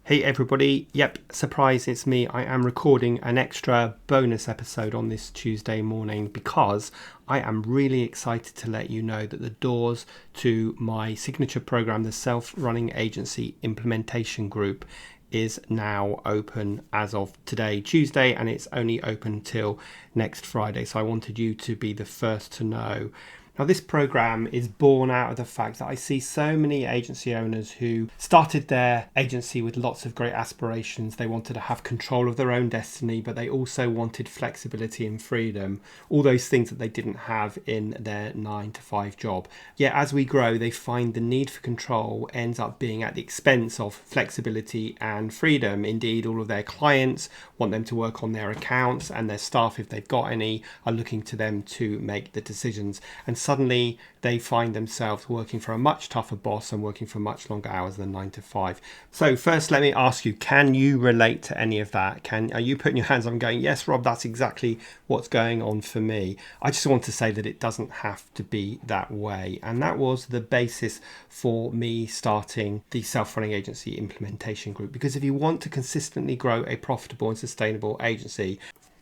Hey everybody, yep, surprise, it's me. I am recording an extra bonus episode on this Tuesday morning because I am really excited to let you know that the doors to my signature program, the Self-Running Agency Implementation Group, is now open as of today, Tuesday, and it's only open till next Friday. So I wanted you to be the first to know. Now, this program is born out of the fact that I see so many agency owners who started their agency with lots of great aspirations. They wanted to have control of their own destiny, but they also wanted flexibility and freedom, all those things that they didn't have in their 9-to-5 job. Yet as we grow, they find the need for control ends up being at the expense of flexibility and freedom. Indeed, all of their clients want them to work on their accounts, and their staff, if they've got any, are looking to them to make the decisions. And suddenly they find themselves working for a much tougher boss and working for much longer hours than 9-to-5. So first, let me ask you, can you relate to any of that? Are you putting your hands up and going, yes, Rob, that's exactly what's going on for me? I just want to say that it doesn't have to be that way. And that was the basis for me starting the Self-Running Agency Implementation Group. Because if you want to consistently grow a profitable and sustainable agency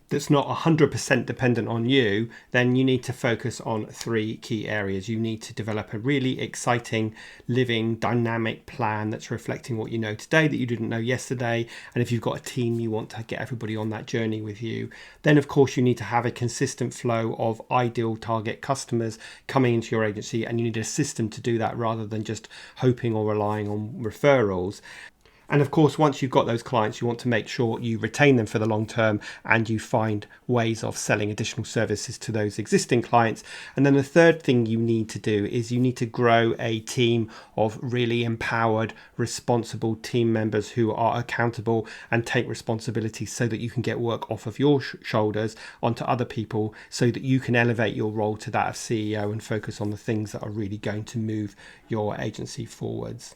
that's not 100% dependent on you, then you need to focus on three key areas. You need to develop a really exciting, living, dynamic plan that's reflecting what you know today that you didn't know yesterday. And if you've got a team, you want to get everybody on that journey with you. Then, of course, you need to have a consistent flow of ideal target customers coming into your agency, and you need a system to do that rather than just hoping or relying on referrals. And of course, once you've got those clients, you want to make sure you retain them for the long term and you find ways of selling additional services to those existing clients. And then the third thing you need to do is you need to grow a team of really empowered, responsible team members who are accountable and take responsibility so that you can get work off of your shoulders onto other people so that you can elevate your role to that of CEO and focus on the things that are really going to move your agency forwards.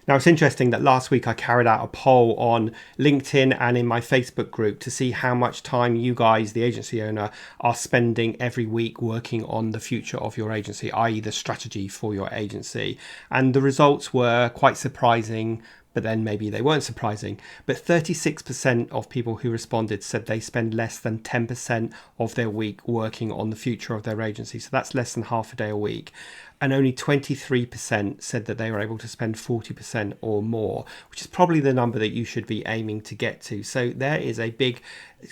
Now, it's interesting that last week I carried out a poll on LinkedIn and in my Facebook group to see how much time you guys, the agency owner, are spending every week working on the future of your agency, i.e. the strategy for your agency. And the results were quite surprising, but then maybe they weren't surprising. But 36% of people who responded said they spend less than 10% of their week working on the future of their agency. So that's less than half a day a week. And only 23% said that they were able to spend 40% or more, which is probably the number that you should be aiming to get to. So there is a big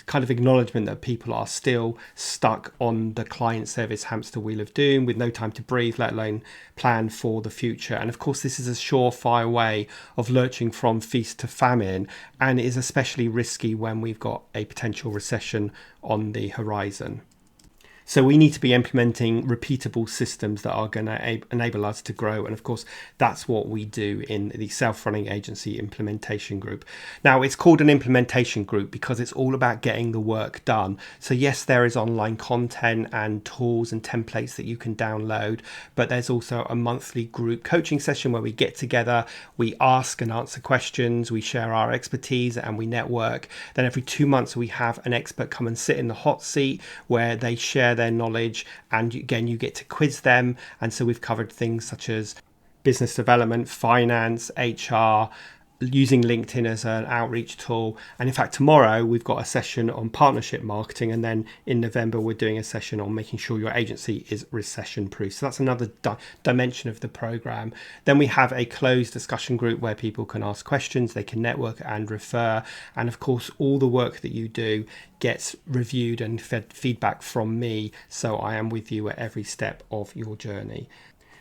kind of acknowledgement that people are still stuck on the client service hamster wheel of doom with no time to breathe, let alone plan for the future. And of course, this is a surefire way of lurching from feast to famine, and it is especially risky when we've got a potential recession on the horizon. So we need to be implementing repeatable systems that are going to enable us to grow. And of course, that's what we do in the Self-Running Agency Implementation Group. Now, it's called an implementation group because it's all about getting the work done. So yes, there is online content and tools and templates that you can download, but there's also a monthly group coaching session where we get together, we ask and answer questions, we share our expertise and we network. Then every 2 months, we have an expert come and sit in the hot seat where they share their knowledge, and again, you get to quiz them. And so we've covered things such as business development, finance, HR, using LinkedIn as an outreach tool. And in fact, tomorrow we've got a session on partnership marketing, and then in November we're doing a session on making sure your agency is recession proof. So that's another dimension of the program. Then we have a closed discussion group where people can ask questions, they can network and refer, and of course all the work that you do gets reviewed and fed feedback from me, so I am with you at every step of your journey.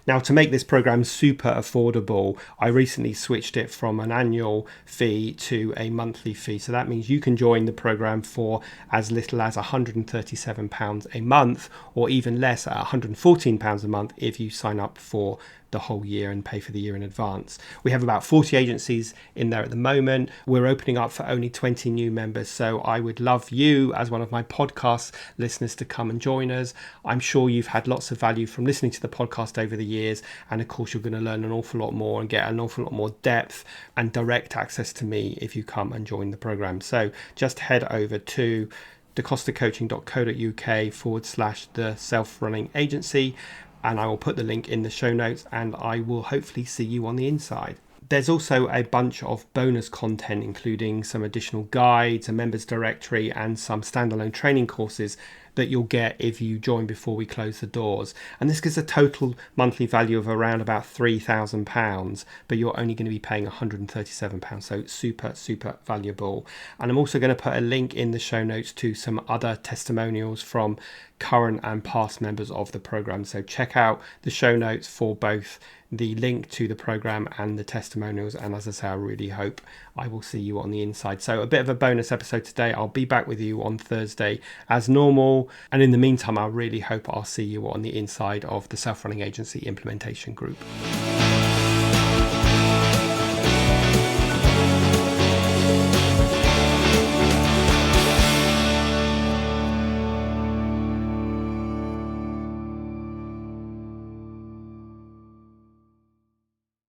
Now, to make this program super affordable, I recently switched it from an annual fee to a monthly fee. So that means you can join the program for as little as £137 a month, or even less at £114 a month if you sign up for the whole year and pay for the year in advance. We have about 40 agencies in there at the moment. We're opening up for only 20 new members. So I would love you as one of my podcast listeners to come and join us. I'm sure you've had lots of value from listening to the podcast over the years. And of course, you're going to learn an awful lot more and get an awful lot more depth and direct access to me if you come and join the program. So just head over to dacostacoaching.co.uk/the self-running agency, and I will put the link in the show notes, and I will hopefully see you on the inside. There's also a bunch of bonus content, including some additional guides, a members directory, and some standalone training courses that you'll get if you join before we close the doors. And this gives a total monthly value of around about £3,000, but you're only going to be paying £137. So super valuable. And I'm also going to put a link in the show notes to some other testimonials from current and past members of the program. So check out the show notes for both the link to the program and the testimonials. And as I say, I really hope I will see you on the inside. So a bit of a bonus episode today. I'll be back with you on Thursday as normal. And in the meantime, I really hope I'll see you on the inside of the Self-Running Agency Implementation Group.